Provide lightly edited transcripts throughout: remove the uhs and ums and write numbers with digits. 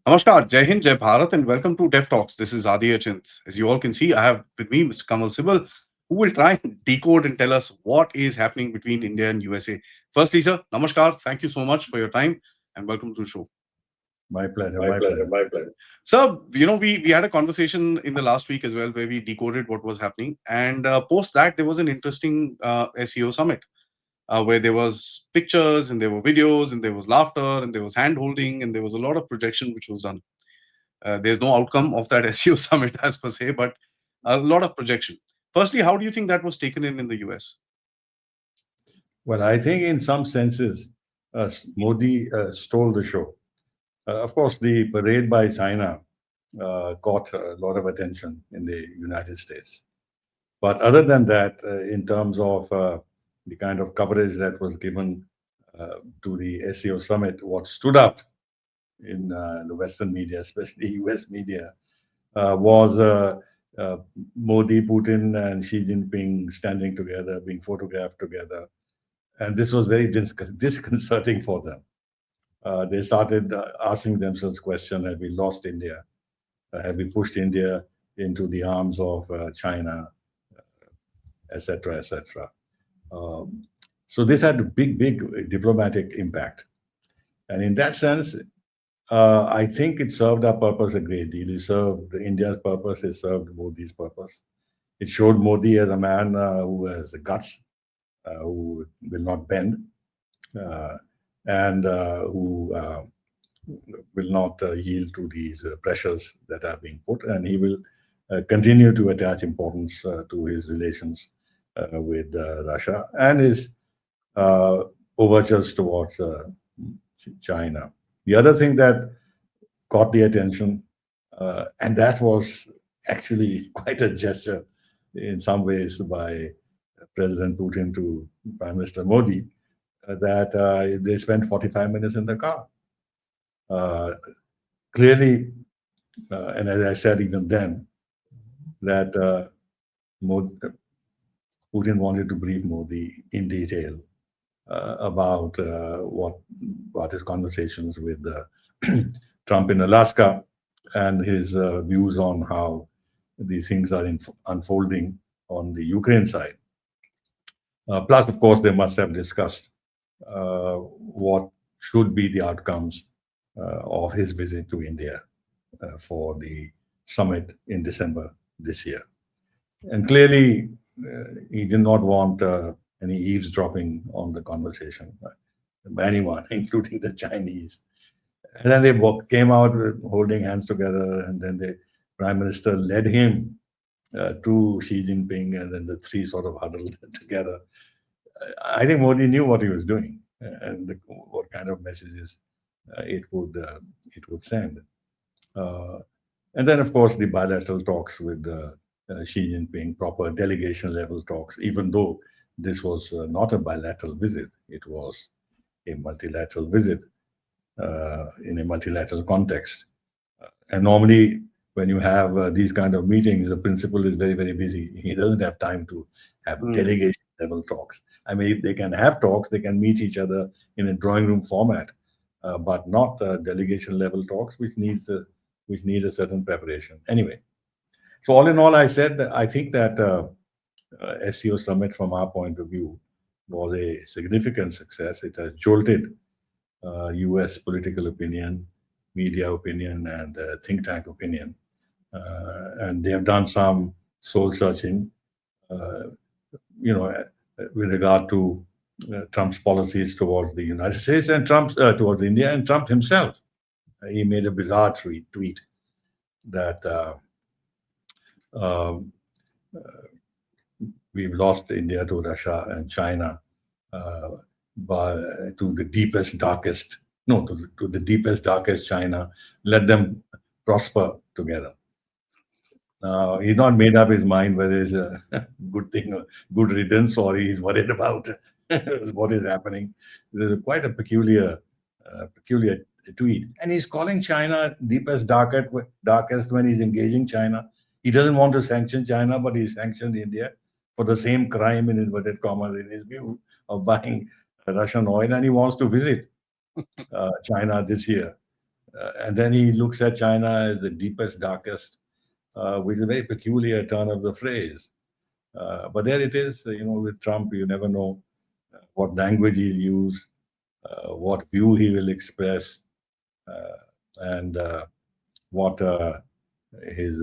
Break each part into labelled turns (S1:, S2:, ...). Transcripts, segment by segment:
S1: Namaskar, Jai Hind, Jai Bharat, and welcome to Dev Talks. This is Aadi. As you all can see, I have with me Mr. Kanwal Sibal, who will try and decode and tell us what is happening between India and USA. Firstly, sir, Namaskar. Thank you so much for your time and welcome to the show.
S2: My pleasure,
S1: My
S2: my
S1: pleasure,
S2: pleasure.
S1: my pleasure. Sir, we had a conversation in the last week as well where we decoded what was happening. And post that, there was an interesting SEO summit where there was pictures and there were videos and there was laughter and there was hand holding and there was a lot of projection which was done. There's no outcome of that SEO summit as per se, but a lot of projection. Firstly, how do you think that was taken in the US?
S2: Well, I think in some senses, Modi stole the show. Of course, the parade by China caught a lot of attention in the United States. But other than that, in terms of the kind of coverage that was given to the SEO summit, what stood out in the Western media, especially US media, was Modi, Putin, and Xi Jinping standing together, being photographed together. And this was very disconcerting for them. They started asking themselves question: have we lost India? Have we pushed India into the arms of China, etc., etc.? So this had a big diplomatic impact. And in that sense, I think it served our purpose a great deal. It served India's purpose. It served Modi's purpose. It showed Modi as a man who has the guts, who will not bend, uh, and who will not yield to these pressures that are being put. And he will continue to attach importance to his relations with Russia and his uh, overtures towards China. The other thing that caught the attention, and that was actually quite a gesture in some ways by President Putin to Prime Minister Modi, that they spent 45 minutes in the car. Uh, Clearly, and as I said even then, that Modi, Putin wanted to brief Modi in detail about what his conversations with Trump in Alaska and his views on how these things are unfolding on the Ukraine side. Plus, of course, they must have discussed what should be the outcomes of his visit to India for the summit in December this year. And clearly, he did not want any eavesdropping on the conversation by anyone, including the Chinese. And then they came out holding hands together, and then the prime minister led him to Xi Jinping, and then the three sort of huddled together. I think Modi knew what he was doing and what kind of messages it would send. Uh, and then, of course, the bilateral talks with Xi Jinping, proper delegation level talks, even though this was not a bilateral visit, it was a multilateral visit in a multilateral context. And normally, when you have these kind of meetings, the principal is very busy. He doesn't have time to have delegation level talks. I mean, if they can have talks, they can meet each other in a drawing room format, but not delegation level talks, which need a certain preparation. Anyway, so all in all, I think that SEO Summit, from our point of view, was a significant success. It has jolted U.S. political opinion, media opinion, and think tank opinion. And they have done some soul searching, uh, with regard to Trump's policies towards the United States and Trump's towards India and Trump himself. He made a bizarre tweet that um, we've lost India to Russia and China, uh, by, to the deepest, darkest, no, to the deepest, darkest China. Let them prosper together. He's not made up his mind whether it's a good thing or good riddance, or he's worried about what is happening. There's quite a peculiar tweet, and he's calling China deepest, darkest when he's engaging China. He doesn't want to sanction China, but he sanctioned India for the same crime, in inverted commas, in his view, of buying Russian oil, and he wants to visit China this year. And then he looks at China as the deepest, darkest, which is a very peculiar turn of the phrase. But there it is. With Trump, you never know what language he'll use, what view he will express, and what his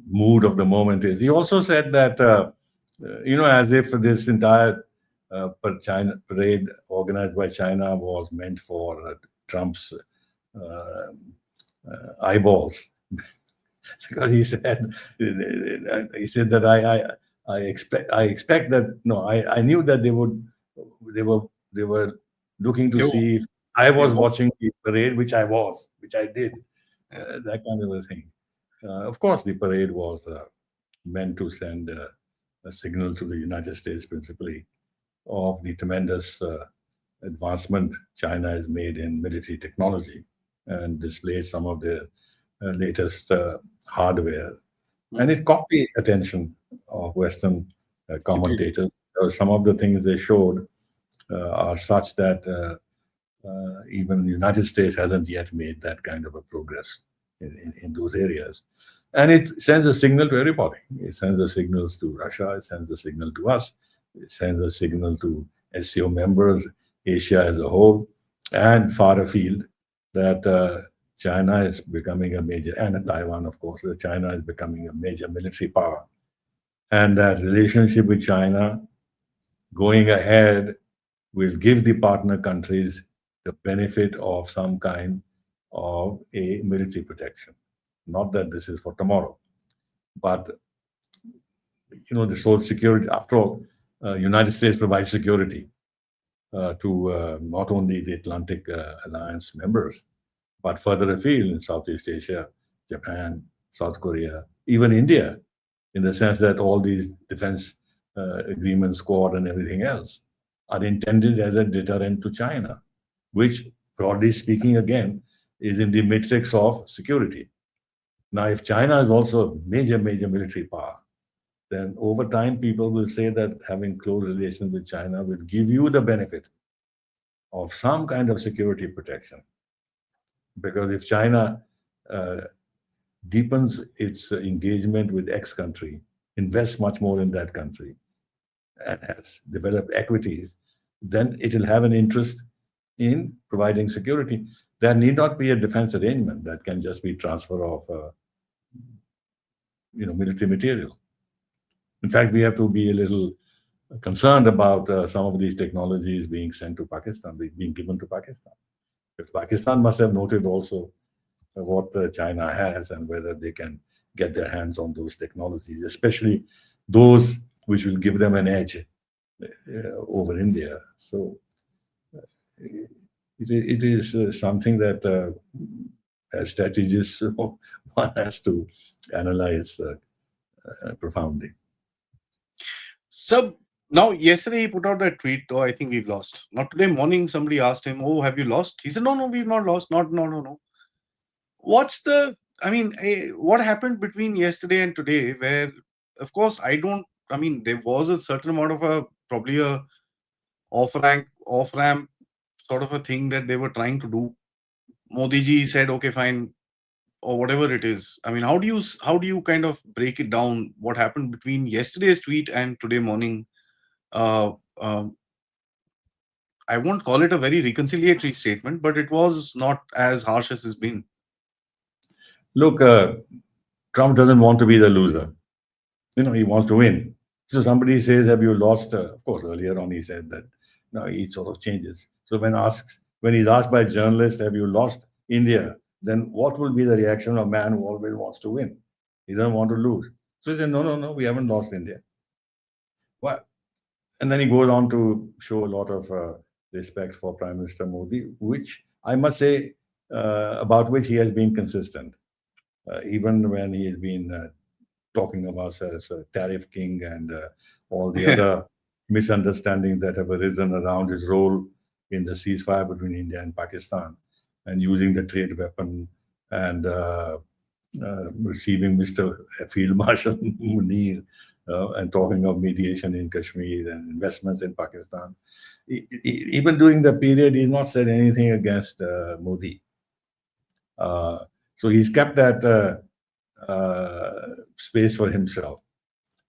S2: mood of the moment is. He also said that, as if this entire China parade organized by China was meant for Trump's uh, eyeballs, because he said that I expect that, no, I knew that they were they were looking to
S1: They were,
S2: see if I
S1: they
S2: was
S1: were,
S2: watching the parade, which I did,
S1: yeah,
S2: that kind of a thing. Of course, the parade was meant to send a signal to the United States, principally, of the tremendous advancement China has made in military technology, and display some of their latest hardware. And
S1: mm,
S2: it caught the attention of Western
S1: it did.
S2: commentators. Some of the things they showed are such that even the United States hasn't yet made that kind of a progress in those areas. And it sends a signal to everybody. It sends the signals to Russia. It sends a signal to us. It sends a signal to SCO members, Asia as a whole, and far afield, that China is becoming a major, and Taiwan, of course, that China is becoming a major military power. And that relationship with China going ahead will give the partner countries the benefit of some kind of a military protection. Not that this is for tomorrow, but this whole security. After all, United States provides security to not only the Atlantic Alliance members, but further afield in Southeast Asia, Japan, South Korea, even India, in the sense that all these defense agreements, Quad, and everything else are intended as a deterrent to China, which, broadly speaking, again, is in the matrix of security. Now, if China is also a major, major military power, then over time, people will say that having close relations with China will give you the benefit of some kind of security protection. Because if China uh, deepens its engagement with X country, invests much more in that country, and has developed equities, then it will have an interest in providing security. There need not be a defense arrangement. That can just be transfer of military material. In fact, we have to be a little concerned about some of these technologies being sent to Pakistan, being given to Pakistan. Because Pakistan must have noted also what China has, and whether they can get their hands on those technologies, especially those which will give them an edge over India. So it is something that, as strategists, one has to analyze profoundly.
S1: So now, yesterday he put out that tweet. Oh, I think we've lost. Not today morning. Somebody asked him, "Oh, have you lost?" He said, "No, no, we've not lost. Not, no, no, no." What's the? I mean, what happened between yesterday and today? Where, of course, I don't. I mean, there was a certain amount of a probably a off ramp sort of a thing that they were trying to do. Modi ji said, "Okay, fine," or whatever it is. I mean, how do you kind of break it down? What happened between yesterday's tweet and today morning? Uh, um, I won't call it a very reconciliatory statement, but it was not as harsh as it's been.
S2: Look, Trump doesn't want to be the loser. He wants to win. So somebody says, "Have you lost?" Of course, earlier on he said that. Now he sort of changes. So when he's asked by journalists, "Have you lost India?" Then what will be the reaction of a man who always wants to win? He doesn't want to lose. So he said, "No, no, no, we haven't lost India." Well, and then he goes on to show a lot of respect for Prime Minister Modi, which I must say, about which he has been consistent, even when he has been talking of us as a tariff king, and all the other misunderstandings that have arisen around his role in the ceasefire between India and Pakistan, and using the trade weapon, and receiving Mr. Field Marshal Munir, and talking of mediation in Kashmir and investments in Pakistan. Even during the period, he's not said anything against Modi. So he's kept that space for himself.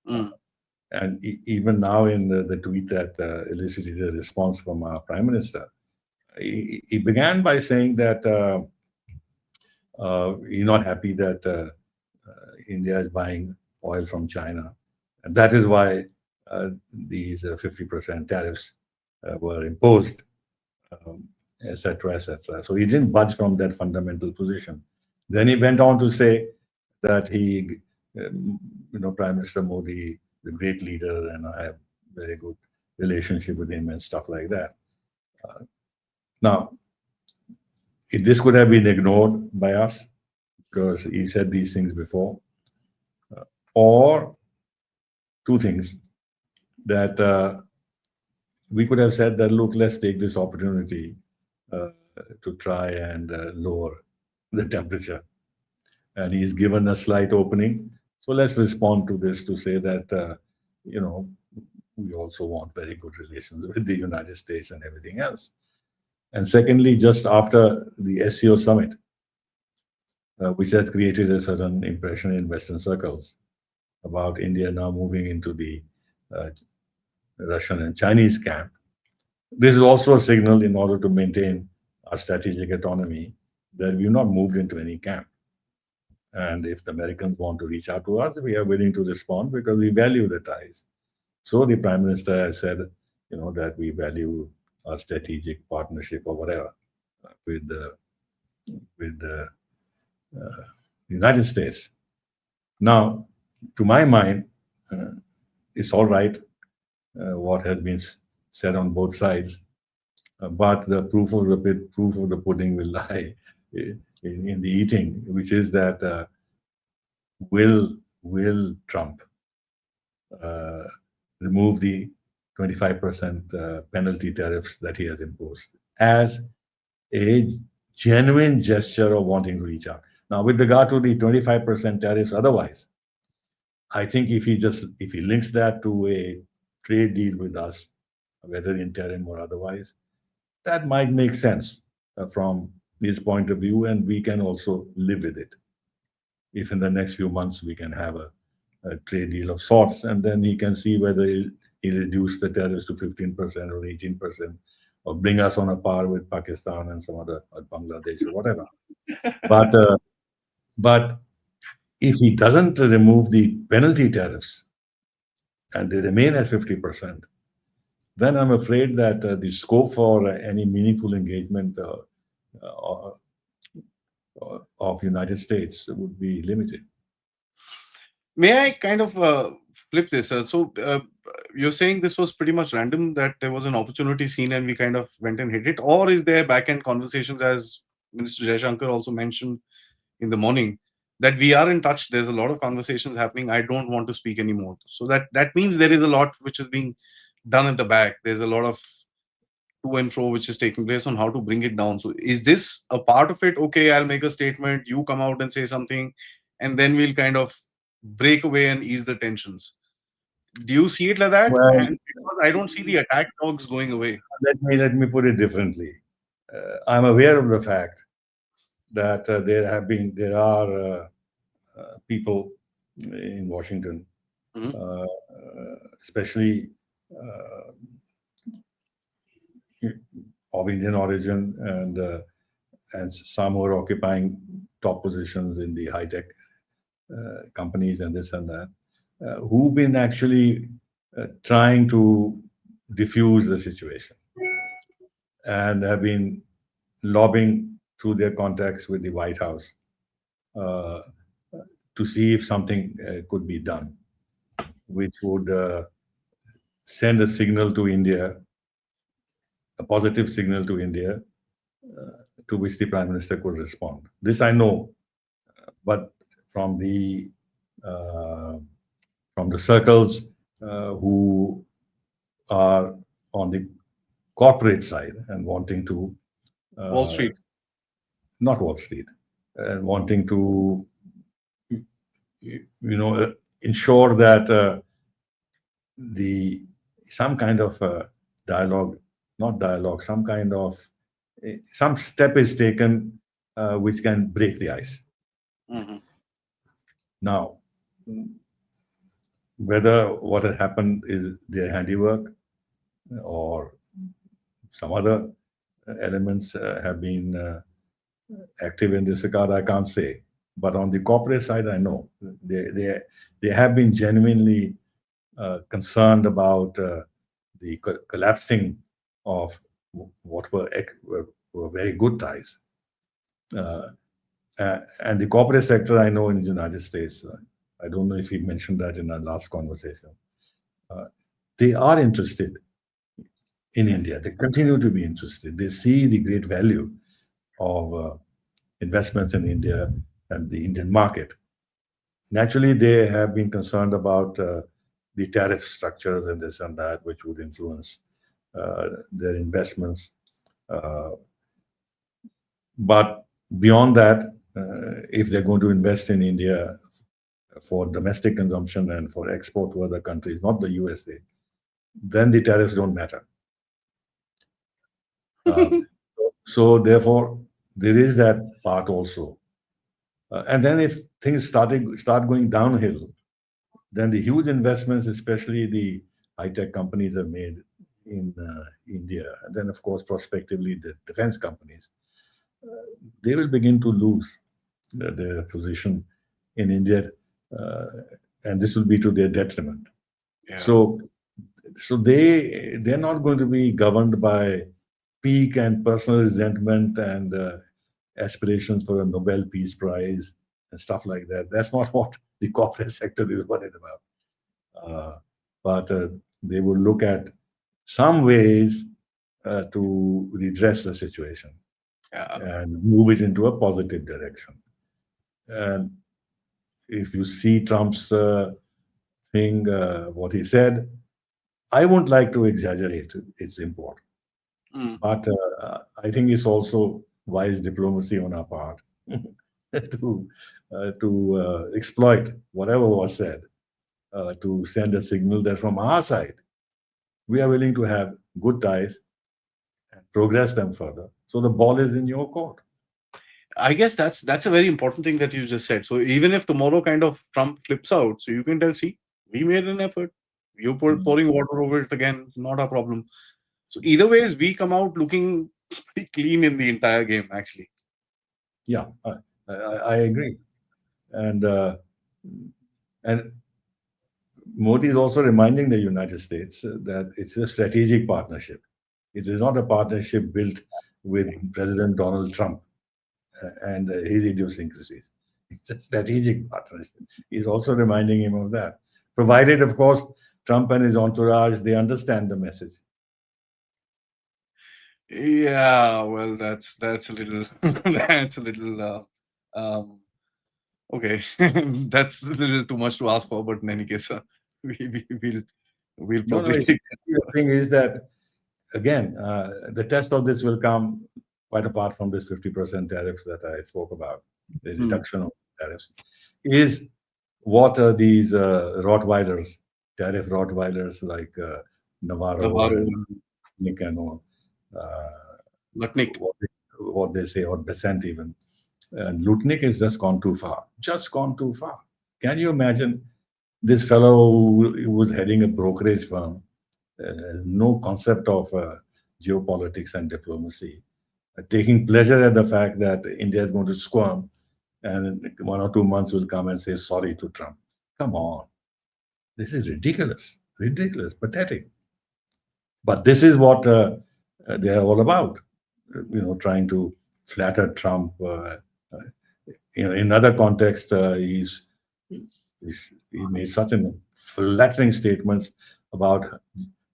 S1: Mm.
S2: And even now, in the tweet that elicited a response from our Prime Minister, he began by saying that he's not happy that India is buying oil from China. And that is why these 50% tariffs were imposed, um, etc., etc. So he didn't budge from that fundamental position. Then he went on to say that Prime Minister Modi, the great leader, and I have very good relationship with him and stuff like that. Now, this could have been ignored by us because he said these things before, or two things that we could have said that, look, let's take this opportunity uh, to try and lower the temperature. And he's given a slight opening. So let's respond to this to say that, we also want very good relations with the United States and everything else. And secondly, just after the SCO summit, which has created a certain impression in Western circles about India now moving into the uh, Russian and Chinese camp. This is also a signal in order to maintain our strategic autonomy that we've not moved into any camp. And if the Americans want to reach out to us, we are willing to respond because we value the ties. So the Prime Minister has said, that we value our strategic partnership or whatever with the uh, United States. Now, to my mind, uh, it's all right what has been said on both sides, but the proof of the pudding will lie in the eating, which is that will Trump uh, remove the 25% penalty tariffs that he has imposed as a genuine gesture of wanting to reach out. Now, with regard to the 25% tariffs, otherwise, I think if he links that to a trade deal with us, whether interim or otherwise, that might make sense from his point of view, and we can also live with it. If in the next few months we can have a trade deal of sorts, and then he can see whether he'll reduce the tariffs to 15% or 18%, or bring us on a par with Pakistan and some other, or Bangladesh or whatever. But but if he doesn't remove the penalty tariffs and they remain at 50%, then I'm afraid that the scope for any meaningful engagement uh, of United States would be limited.
S1: May I kind of flip this? You're saying this was pretty much random, that there was an opportunity seen and we kind of went and hit it, or is there back end conversations, as Minister Jaishankar also mentioned in the morning, that we are in touch? There's a lot of conversations happening. I don't want to speak anymore. So that means there is a lot which is being done at the back. There's a lot of to and fro which is taking place on how to bring it down. So is this a part of it? Okay, I'll make a statement, you come out and say something, and then we'll kind of break away and ease the tensions. Do you see it like that?
S2: Well,
S1: And because I don't see the attack dogs going away.
S2: let me put it differently. I'm aware of the fact that there are people in Washington,
S1: Mhm.
S2: especially uh, of Indian origin, and some who are occupying top positions in the high tech companies and this and that, who've been actually trying to diffuse the situation and have been lobbying through their contacts with the White House uh, to see if something could be done, which would send a signal to India, a positive signal to India, to which the Prime Minister could respond. This I know, but from the uh, from the circles who are on the corporate side and wanting to
S1: Wall
S2: uh,
S1: Street.
S2: not Wall Street and wanting to ensure that the some kind of dialogue, not dialogue, some kind of some step is taken which can break the ice.
S1: Hmm.
S2: Now, whether what has happened is their handiwork or some other elements have been active in this regard, I can't say. But on the corporate side, I know they have been genuinely concerned about the collapsing of what were very good ties. Uh, and the corporate sector, I know in the United States, I don't know if he mentioned that in our last conversation. Uh, they are interested in
S1: Yeah.
S2: India. They continue to be interested. They see the great value of investments in India and the Indian market. Naturally, they have been concerned about the tariff structures and this and that, which would influence their investments. Uh, but beyond that, if they're going to invest in India for domestic consumption and for export to other countries, not the USA, then the tariffs don't matter. Uh, so therefore, there is that part also. And then if things start going downhill, then the huge investments, especially the high-tech companies, have made in India, and then of course prospectively the defense companies, they will begin to lose their position in India, uh, and this will be to their detriment.
S1: Yeah.
S2: So, they're not going to be governed by pique and personal resentment and aspirations for a Nobel Peace Prize and stuff like that. That's not what the corporate sector is worried about. But they will look at some ways to redress the situation
S1: Yeah.
S2: and move it into a positive direction. And if you see Trump's thing, what he said, I won't like to exaggerate its import,
S1: Mm.
S2: but I think it's also wise diplomacy on our part to exploit whatever was said to send a signal that from our side we are willing to have good ties and progress them further. So the ball is in your court.
S1: I guess that's a very important thing that you just said. So even if tomorrow kind of Trump flips out, so you can tell, see, we made an effort. You pouring water over it again, not a problem. So either ways, we come out looking pretty clean in the entire game, actually.
S2: Yeah, I agree, and and Modi is also reminding the United States that it's a strategic partnership. It is not a partnership built with President Donald Trump and his idiosyncrasies. It's a strategic partnership. He's also reminding him of that, provided, of course, Trump and his entourage they understand the message.
S1: Yeah, well, that's a little that's a little um okay. That's a little too much to ask for, but in any case, we'll
S2: No, no.
S1: probably take
S2: The thing is that again, the test of this will come quite apart from this 50% tariffs that I spoke about, the
S1: that.
S2: reduction of tariffs, is what are these Rottweilers, tariff Rottweilers like Navarro
S1: Navarro,
S2: and Nick and all, uh,
S1: Lutnick.
S2: what they say, or Besant even. And Lutnik has just gone too far, just gone too far. Can you imagine this fellow who was heading a brokerage firm, no concept of geopolitics and diplomacy, taking pleasure at the fact that India is going to squirm and in 1 or 2 months will come and say sorry to Trump. Come on. This is ridiculous, ridiculous, pathetic. But this is what they are all about, trying to flatter Trump. In other context, he made such an flattering statements about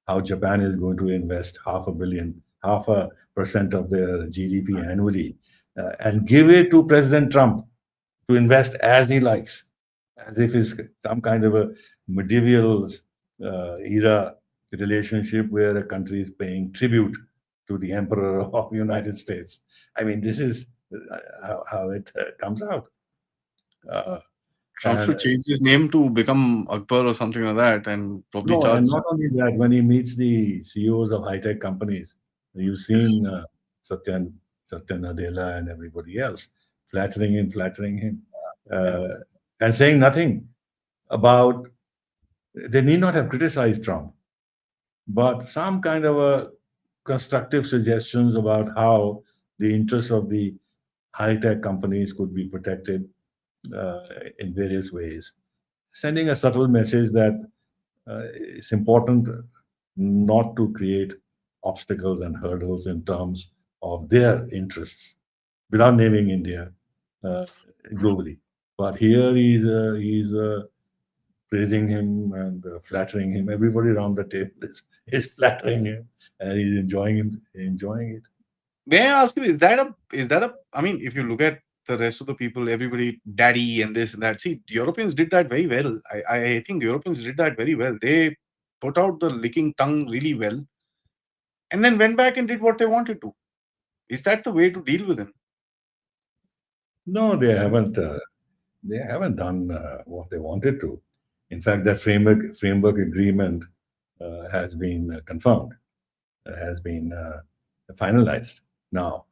S2: how Japan is going to invest half a percent of their GDP annually, and give it to President Trump to invest as he likes, as if it's some kind of a medieval era relationship where a country is paying tribute to the Emperor of the United States. I mean, this is how it comes out. Uh,
S1: Trump
S2: and
S1: should change his name to become Akbar or something like that, and probably
S2: No,
S1: charge.
S2: and not only that, when he meets the CEOs of high-tech companies, you've seen Satyan. Satya Nadella and everybody else, flattering him, uh, and saying nothing about. They need not have criticized Trump, but some kind of a constructive suggestions about how the interests of the high-tech companies could be protected uh, in various ways, sending a subtle message that it's important not to create obstacles and hurdles in terms of their interests without naming India uh, globally. But here he's praising him and flattering him. Everybody around the table is flattering him, and he's enjoying it.
S1: May I ask you, is that a I mean, if you look at the rest of the people, everybody daddy and this and that. See, Europeans did that very well. I think Europeans did that very well. They put out the licking tongue really well and then went back and did what they wanted to. Is that the way to deal with him?
S2: No, they haven't. They haven't done what they wanted to. In fact, that framework agreement has been confirmed, has been finalized. Now,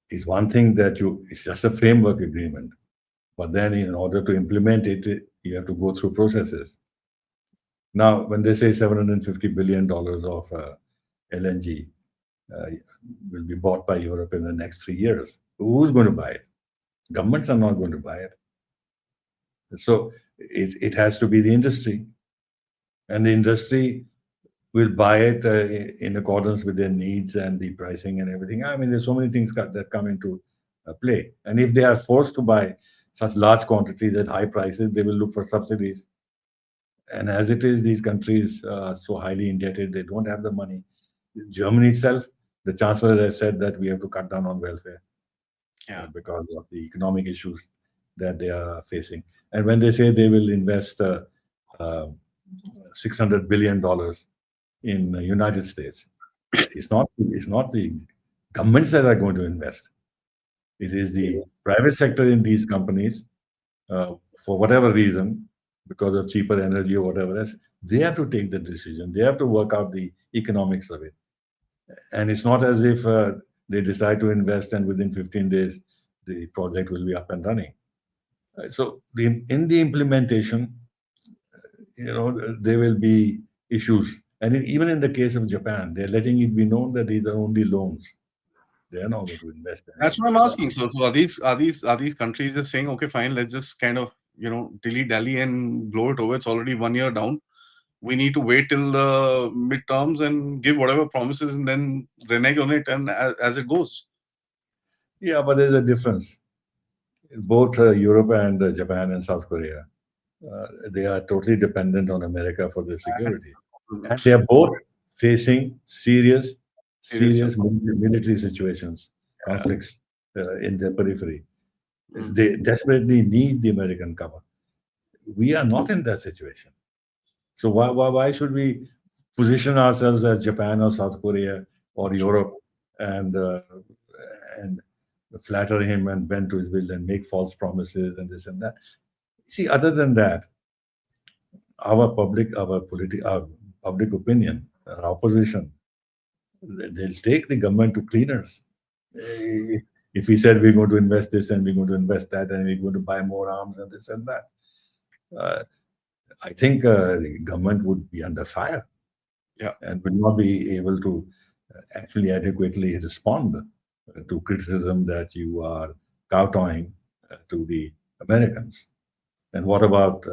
S2: it's one thing that it's just a framework agreement, but then in order to implement it, you have to go through processes. Now, when they say $750 billion of LNG uh, will be bought by Europe in the next 3 years, who's going to buy it? Governments are not going to buy it. So it has to be the industry, and the industry will buy it in accordance with their needs and the pricing and everything. I mean, there's so many things that come into play. And if they are forced to buy such large quantities at high prices, they will look for subsidies. And as it is, these countries are so highly indebted, they don't have the money. Germany itself, the chancellor has said that we have to cut down on welfare
S1: Yeah.
S2: because of the economic issues that they are facing. And when they say they will invest uh, $600 billion in the United States, it's not the governments that are going to invest. It is the private sector in these companies, for whatever reason, because of cheaper energy or whatever else. They have to take the decision. They have to work out the economics of it. And it's not as if they decide to invest and within 15 days the project will be up and running. So in the implementation, there will be issues. And even in the case of Japan, they're letting it be known that these are only loans. They are not going to invest
S1: That's
S2: anything.
S1: what I'm asking. So are these countries just saying, okay, fine, let's just kind of dilly dally and blow it over? It's already 1 year down. We need to wait till the midterms and give whatever promises and then renege on it and as it goes.
S2: Yeah, but there's a difference. Both Europe and Japan and South Korea, they are totally dependent on America for their
S1: That's
S2: security.
S1: the problem.
S2: And they are both facing
S1: Serious.
S2: serious military situations,
S1: Yeah.
S2: conflicts in their periphery.
S1: Mm.
S2: They desperately need the American cover. We are not in that situation. So why should we position ourselves as Japan or South Korea or Europe and and flatter him and bend to his will and make false promises and this and that? See, other than that, our public opinion, our opposition, they'll take the government to cleaners. Eh, If we said we're going to invest this and we're going to invest that and we're going to buy more arms and this and that, uh, I think the government would be under fire
S1: Yeah.
S2: and will not be able to actually adequately respond to criticism that you are kowtowing to the Americans. And what about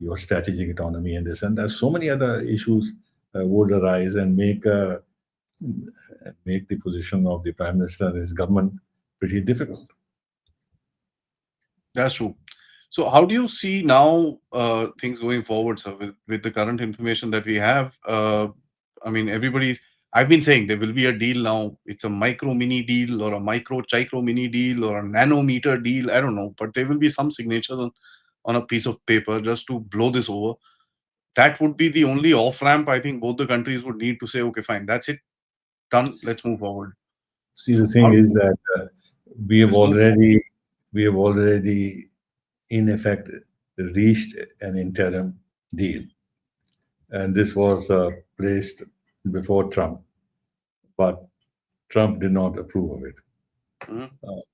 S2: your strategic autonomy and this? And there's so many other issues would arise and make the position of the prime minister and his government pretty difficult.
S1: That's true. So how do you see now things going forward, sir, with the current information that we have? I mean, I've been saying there will be a deal now. It's a micro mini deal or a micro chicro mini deal or a nanometer deal. I don't know, but there will be some signatures on a piece of paper just to blow this over. That would be the only off ramp I think both the countries would need to say, okay, fine, that's it, done. Let's move forward.
S2: See, the
S1: So
S2: thing
S1: how
S2: is that we have
S1: this move?
S2: already we have already in effect reached an interim deal, and this was placed before Trump, but Trump did not approve of it.
S1: Mhm.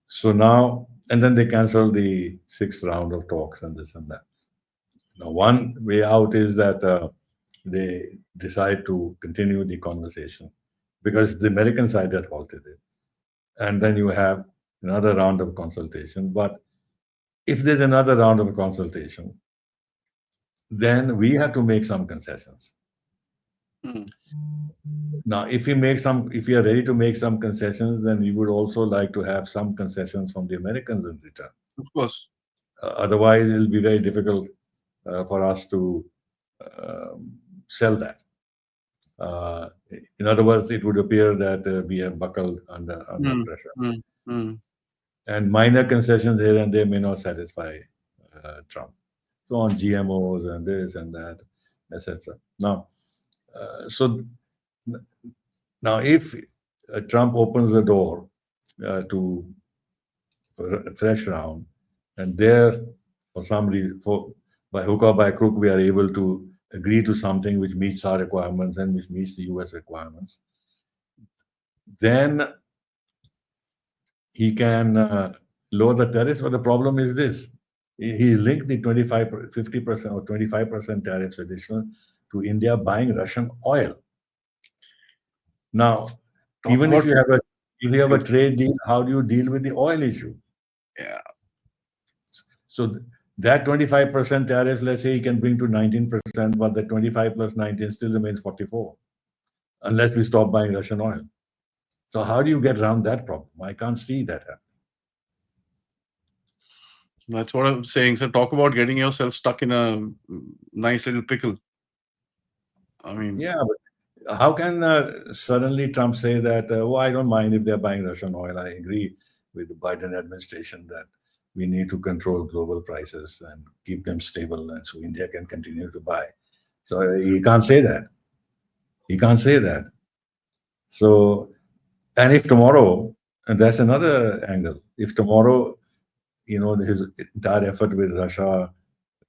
S2: So now, and then they cancel the sixth round of talks and this and that. Now, one way out is that they decide to continue the conversation because the American side had halted it. And then you have another round of consultation. But if there's another round of consultation, then we have to make some concessions.
S1: Mhm.
S2: Now, if we are ready to make some concessions, then we would also like to have some concessions from the Americans in return.
S1: Of course.
S2: Otherwise, it'll be very difficult for us to um, sell that. Uh, in other words, it would appear that we have buckled under
S1: Mm,
S2: pressure,
S1: mm, mm.
S2: and minor concessions here and there may not satisfy Trump. So on GMOs and this and that, etc. Now, so now if Trump opens the door to a fresh round, and there, for some reason, for by hook or by crook, we are able to agree to something which meets our requirements and which meets the US requirements, then he can lower the tariffs. But the problem is this: he linked the 25, 50% or 25% tariffs additional to India buying Russian oil. Now,
S1: Talk
S2: even
S1: about
S2: if you have a
S1: good.
S2: trade deal, how do you deal with the oil issue?
S1: Yeah,
S2: So that 25% tariffs, let's say he can bring to 19%, but the 25 plus 19 still remains 44, unless we stop buying Russian oil. So how do you get around that problem? I can't see that happening.
S1: that's what I'm saying. So talk about getting yourself stuck in a nice little pickle. I mean,
S2: Yeah, but how can suddenly Trump say that, oh, I don't mind if they're buying Russian oil. I agree with the Biden administration that we need to control global prices and keep them stable, and so India can continue to buy. So he can't say that. He can't say that. So, and if tomorrow, and that's another angle, if tomorrow, his entire effort with Russia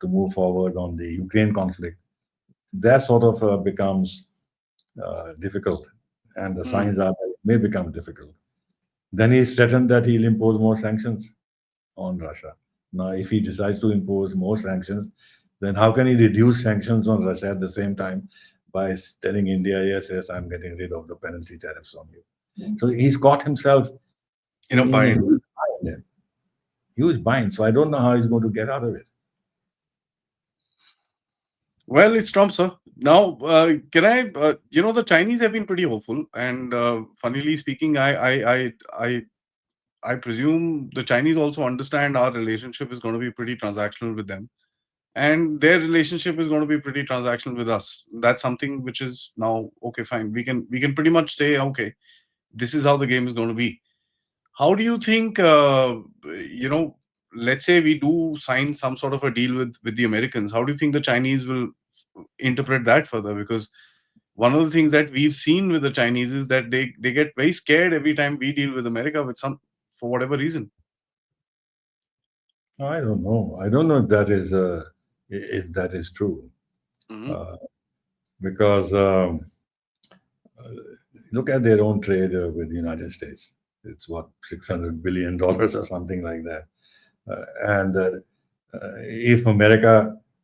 S2: to move forward on the Ukraine conflict, that sort of becomes difficult, and the
S1: mm,
S2: signs are that it may become difficult. Then he's threatened that he'll impose more sanctions on Russia. Now, if he decides to impose more sanctions, then how can he reduce sanctions on Russia at the same time by telling India, yes, yes, I'm getting rid of the penalty tariffs on you? So he's caught himself
S1: in a
S2: in a
S1: bind.
S2: huge bind. So I don't know how he's going to get out of it.
S1: Well, it's Trump, sir. Now, can I? The Chinese have been pretty hopeful, and funnily speaking, I presume the Chinese also understand our relationship is going to be pretty transactional with them, and their relationship is going to be pretty transactional with us. That's something which is now okay, fine. We can pretty much say, okay, this is how the game is going to be. How do you think? Let's say we do sign some sort of a deal with the Americans. How do you think the Chinese will interpret that further? Because one of the things that we've seen with the Chinese is that they get very scared every time we deal with America with some for whatever reason.
S2: I don't know. I don't know if that is true,
S1: Hmm.
S2: uh, because uh, look at their own trade with the United States. It's what $600 billion or something like that. And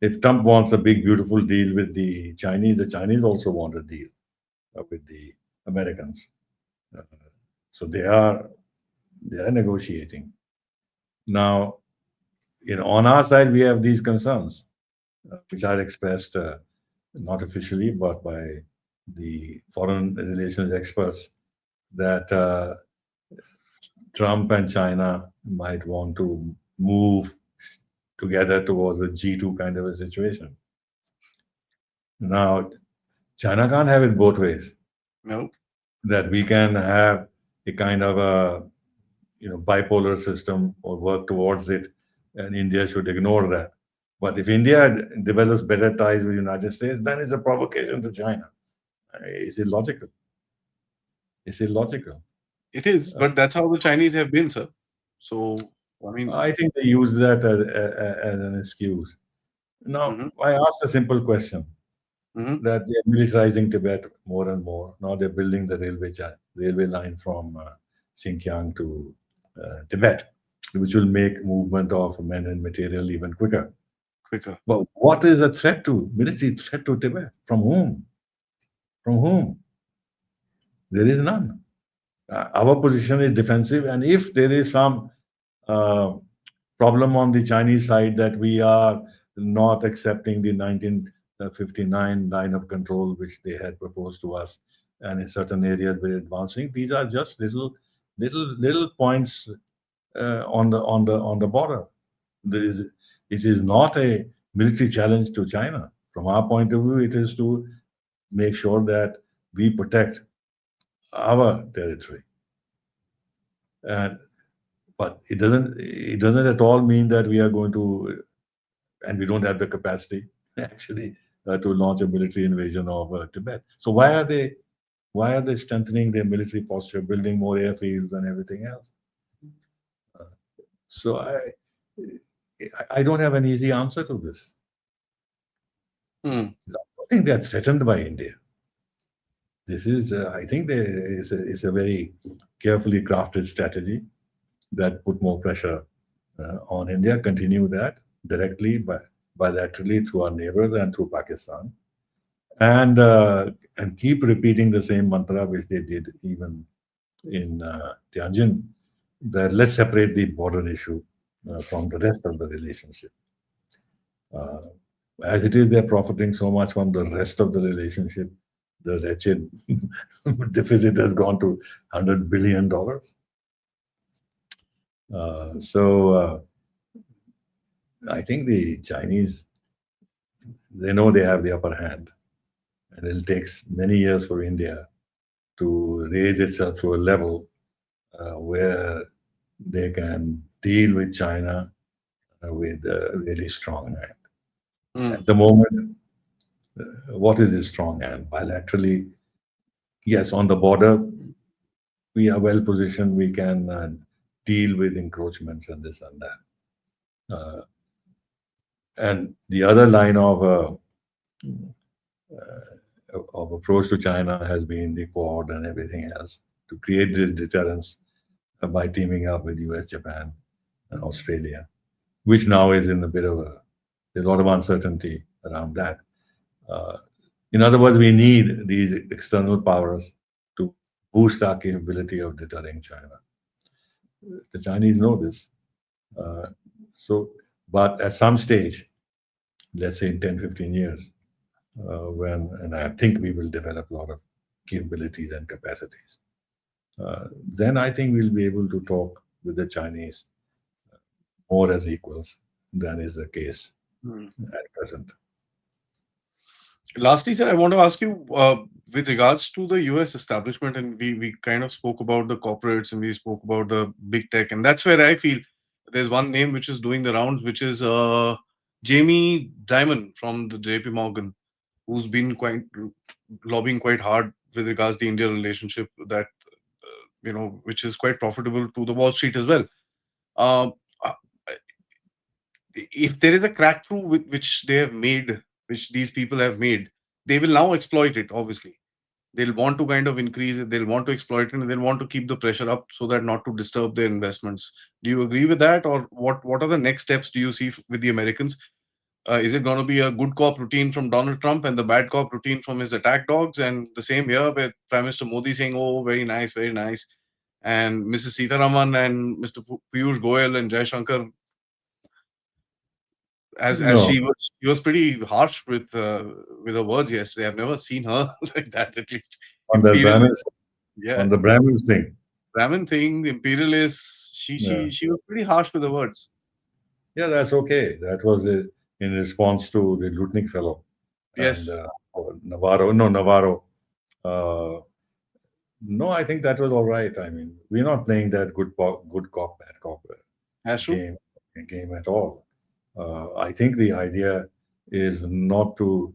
S2: if Trump wants a big beautiful deal with the Chinese also want a deal with the Americans. Uh, so they are negotiating now. On our side, we have these concerns, which are expressed not officially, but by the foreign relations experts, that Trump and China might want to move together towards a G2 kind of a situation. Now, China can't have it both ways.
S1: No.
S2: That we can have a kind of a bipolar system or work towards it, and India should ignore that. But if India develops better ties with the United States, then it's a provocation to China. It's illogical. It's illogical.
S1: It is,
S2: Uh,
S1: but that's how the Chinese have been, sir. So, I mean,
S2: I think they use that as an excuse. Now,
S1: hmm,
S2: I asked a simple question
S1: hmm,
S2: that they're militarizing Tibet more and more. Now they're building the railway line from Xinjiang to Tibet, which will make movement of men and material even quicker.
S1: Quicker.
S2: But what is a threat to military threat to Tibet? From whom? From whom? There is none. Our position is defensive, and if there is some uh, problem on the Chinese side that we are not accepting the 1959 line of control which they had proposed to us, and in certain areas we're advancing. These are just little points on the border. There is, it is not a military challenge to China. From our point of view, it is to make sure that we protect our territory. And but it doesn't at all mean that we are going to, and we don't have the capacity actually to launch a military invasion of Tibet. So why are they strengthening their military posture, building more airfields and everything else? So I don't have an easy answer to this.
S1: Hmm.
S2: I think they're threatened by India. This is, I think, it's a very carefully crafted strategy that put more pressure on India. Continue that directly, bilaterally through our neighbors and through Pakistan, and keep repeating the same mantra which they did even in Tianjin, that let's separate the border issue from the rest of the relationship. Uh, as it is, they're profiting so much from the rest of the relationship. The wretched deficit has gone to $100 billion. So I think the Chinese, they know they have the upper hand, and it'll take many years for India to raise itself to a level where they can deal with China with a really strong hand.
S1: Hmm.
S2: At the moment, what is this strong hand? Bilaterally, yes, on the border, we are well positioned. We can deal with encroachments and this and that. And the other line of approach to China has been the Quad and everything else to create this deterrence by teaming up with US, Japan, and Australia, which now is in a bit of there's a lot of uncertainty around that. Uh, in other words, we need these external powers to boost our capability of deterring China. The Chinese know this. Uh, so, but at some stage, let's say in 10, 15 years, and I think we will develop a lot of capabilities and capacities, then I think we'll be able to talk with the Chinese more as equals than is the case
S1: Hmm.
S2: at present.
S1: Lastly, sir, I want to ask you with regards to the US establishment, and we kind of spoke about the corporates and we spoke about the big tech, and that's where I feel there's one name which is doing the rounds, which is Jamie Dimon from the JP Morgan, who's been quite lobbying quite hard with regards to the India relationship that which is quite profitable to the Wall Street as well. Uh, uh, if there is a crack through which they have made, which these people have made, they will now exploit it. Obviously, they'll want to kind of increase it. They'll want to exploit it, and they'll want to keep the pressure up so that not to disturb their investments. Do you agree with that, or what are the next steps do you see with the Americans? Is it going to be a good cop routine from Donald Trump and the bad cop routine from his attack dogs? And the same here with Prime Minister Modi saying, "Oh, very nice," and Mrs. Sitaraman and Mr. Piyush Goyal and Jai Shankar, as
S2: No,
S1: she was pretty harsh with her words yesterday. I've never seen her like that. At least
S2: on the
S1: imperialist,
S2: Brahmins,
S1: yeah,
S2: on the Brahmins thing.
S1: Brahmin thing, imperialist. She
S2: Yeah,
S1: she she was pretty harsh with the words.
S2: yeah, that's okay. That was in response to the Lutnik fellow and
S1: Yes,
S2: Navarro. No, Navarro. Uh, no, I think that was all right. I mean, we're not playing that good cop, bad cop
S1: that's true.
S2: game game at all. I think the idea is not to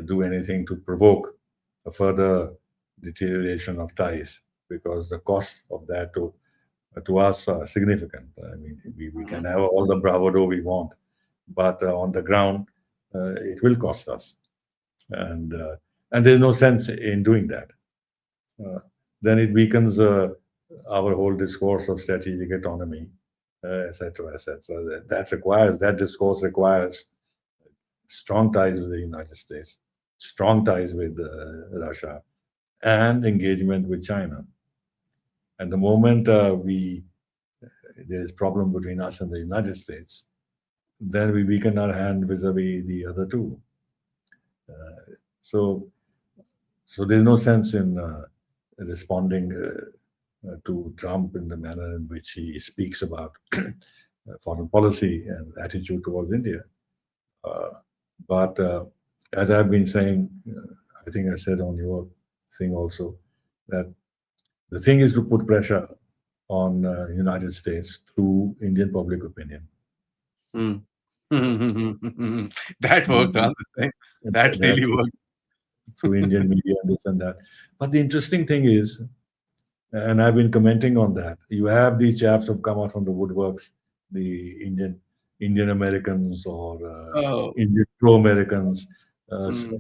S2: do anything to provoke a further deterioration of ties, because the cost of that to us are significant. I mean, we can
S1: Mhm.
S2: have all the bravado we want, but on the ground, it will cost us, and there's no sense in doing that. Uh, then it weakens our whole discourse of strategic autonomy, etc., etc. That discourse requires strong ties with the United States, strong ties with Russia, and engagement with China. And the moment there is problem between us and the United States, then we weaken our hand vis-a-vis the other two. So, so there's no sense in responding to Trump in the manner in which he speaks about foreign policy and attitude towards India. Uh, but as I've been saying, I think I said on your thing also that the thing is to put pressure on United States through Indian public opinion.
S1: Hmm. That worked
S2: Mm,
S1: on this time. That really
S2: That's
S1: worked.
S2: through Indian media and this and that. But the interesting thing is, and I've been commenting on that, you have these chaps who've come out from the woodworks, the Indian Americans or
S1: Oh.
S2: Indian pro-Americans,
S1: Hmm.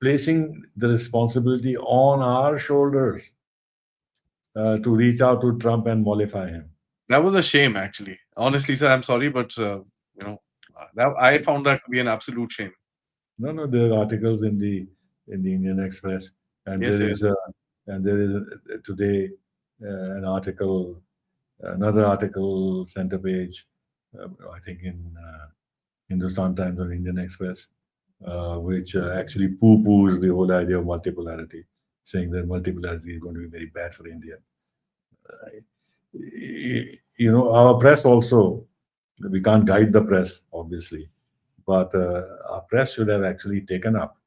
S2: placing the responsibility on our shoulders to reach out to Trump and mollify him.
S1: That was a shame, actually. Honestly, sir, I'm sorry, but you know, that I found that to be an absolute shame.
S2: No, no, there are articles in the Indian Express, and
S1: Yes,
S2: there
S1: yes.
S2: is today an article, another article, center page, I think in Hindustan Times or Indian Express, which actually poo-poos the whole idea of multipolarity, saying that multipolarity is going to be very bad for India. You know, our press also, we can't guide the press, obviously, but our press should have actually taken up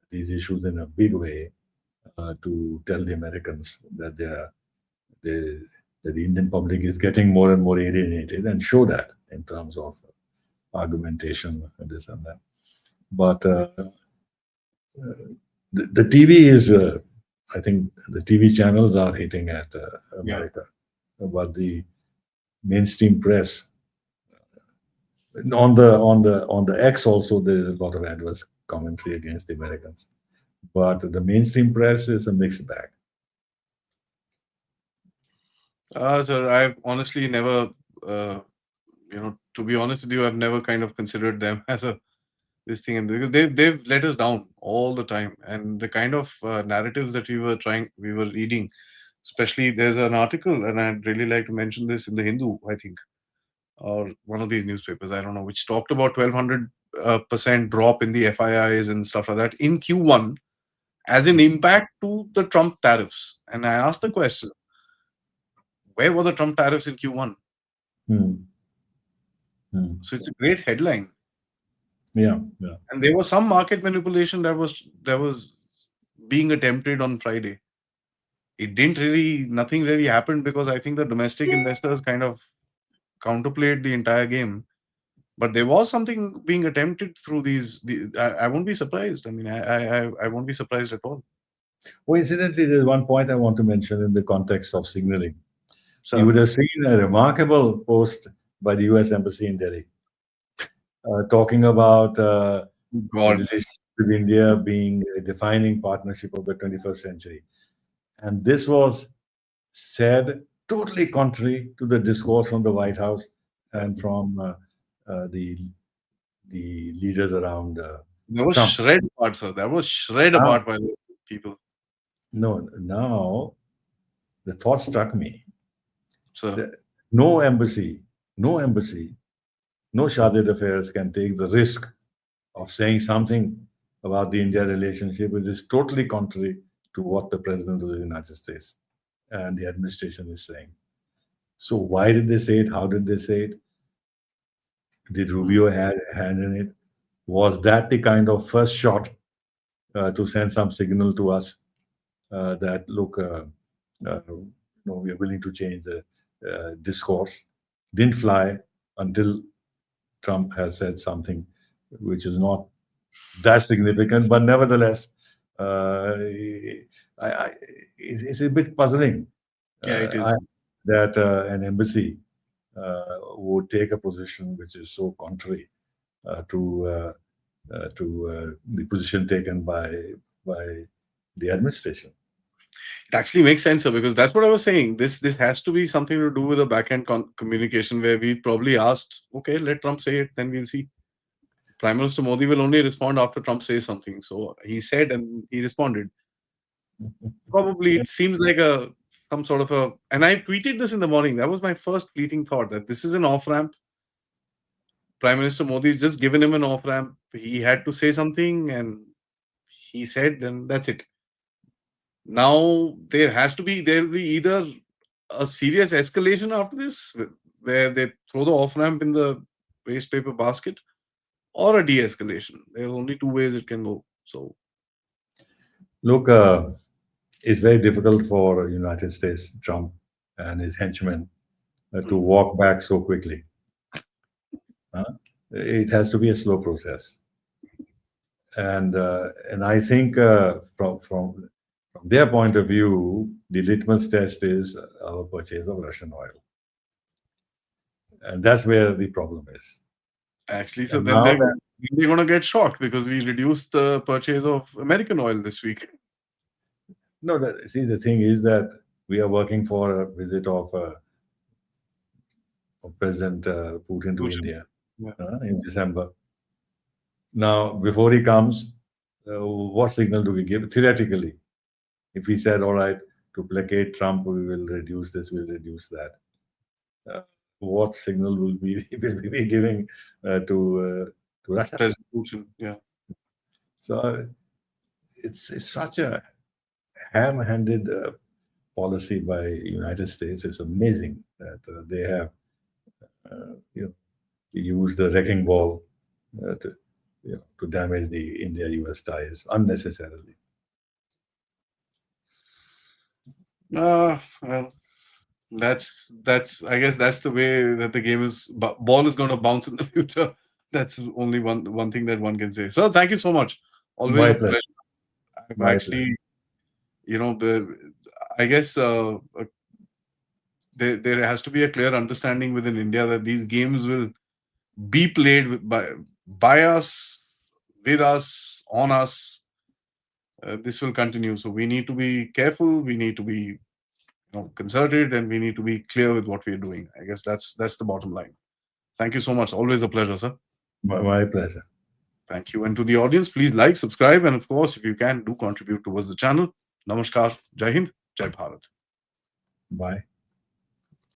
S2: these issues in a big way to tell the Americans that they, that the Indian public is getting more and more alienated and show that in terms of argumentation and this and that. But the TV is, I think, the TV channels are hitting at
S1: Yeah.
S2: America, but the mainstream press on the X also there is a lot of adverse commentary against the Americans, but the mainstream press is a mixed bag.
S1: Sir, I've honestly never, uh, to be honest with you, I've never kind of considered them as a this thing, and because they've let us down all the time, and the kind of narratives that we were reading, especially there's an article, and I'd really like to mention this in the Hindu, I think, or one of these newspapers, I don't know, which talked about 1200 percent drop in the FIIs and stuff like that in Q1 as an impact to the Trump tariffs. And I asked the question, where were the Trump tariffs in Q1?
S2: Hmm. Hmm.
S1: So it's a great headline.
S2: Yeah, yeah.
S1: And there was some market manipulation that was being attempted on Friday. It didn't really, nothing really happened because I think the domestic investors kind of counterplayed the entire game. But there was something being attempted through I won't be surprised. I mean, I won't be surprised at all.
S2: Well, incidentally, there's one point I want to mention in the context of signaling. You
S1: So,
S2: would have seen a remarkable post by the US Embassy in Delhi talking about the
S1: God,
S2: relationship with India being a defining partnership of the 21st century. And this was said totally contrary to the discourse from the White House
S1: yeah.
S2: and from the leaders around
S1: That was
S2: Trump.
S1: shred apart, sir. That was shred
S2: Now,
S1: apart by the people.
S2: no, now the thought struck me
S1: So,
S2: that no embassy, no embassy, no Shadid affairs can take the risk of saying something about the India relationship which is totally contrary to what the President of the United States and the administration is saying. So why did they say it? How did they say it? Did
S1: mm,
S2: Rubio had a hand in it? Was that the kind of first shot to send some signal to us that look, we are willing to change the discourse? Didn't fly until Trump has said something which is not that significant, but nevertheless, I, it's a bit puzzling
S1: yeah, it
S2: I,
S1: is.
S2: that an embassy would take a position which is so contrary to the position taken by the administration.
S1: It actually makes sense, sir, because that's what I was saying. This has to be something to do with a back end communication where we probably asked, okay, let Trump say it, then we'll see. Prime Minister Modi will only respond after Trump says something. So he said and he responded. Probably it seems like a some sort of a, and I tweeted this in the morning. That was my first fleeting thought, that this is an off ramp. Prime Minister Modi has just given him an off ramp. He had to say something and he said, and that's it. Now there will be either a serious escalation after this, where they throw the off ramp in the waste paper basket, or a de-escalation. There are only two ways it can go. So
S2: Look, it's very difficult for United States, Trump and his henchmen to walk back so quickly. It has to be a slow process, and I think from their point of view, the litmus test is our purchase of Russian oil, and that's where the problem is.
S1: actually, so
S2: And
S1: then
S2: now
S1: they're going to get shocked because we reduced the purchase of American oil this week.
S2: no, see, the thing is that we are working for a visit of President Putin to India
S1: Yeah.
S2: in December. Now, before he comes, what signal do we give? Theoretically, if he said, all right, to placate Trump, we will reduce this, we'll reduce that. What signal will will we be giving to Russia?
S1: President Putin, yeah.
S2: So it's such a ham-handed policy by United States. It's amazing that they have used the wrecking ball to damage the India-US ties unnecessarily.
S1: Well, that's I guess that's the way that the game is. Ball is going to bounce in the future. That's only one thing that one can say. So thank you so much. Always
S2: My
S1: a
S2: pleasure.
S1: pleasure. I've
S2: My pleasure.
S1: actually, I guess there has to be a clear understanding within India that these games will be played by us, with us, on us. This will continue. So we need to be careful. We need to be concerted, and we need to be clear with what we are doing. I guess that's the bottom line. Thank you so much. Always a pleasure, sir.
S2: My pleasure.
S1: Thank you. And to the audience, please like, subscribe, and of course, if you can, do contribute towards the channel. Namaskar. Jai Hind. Jai Bharat.
S2: Bye.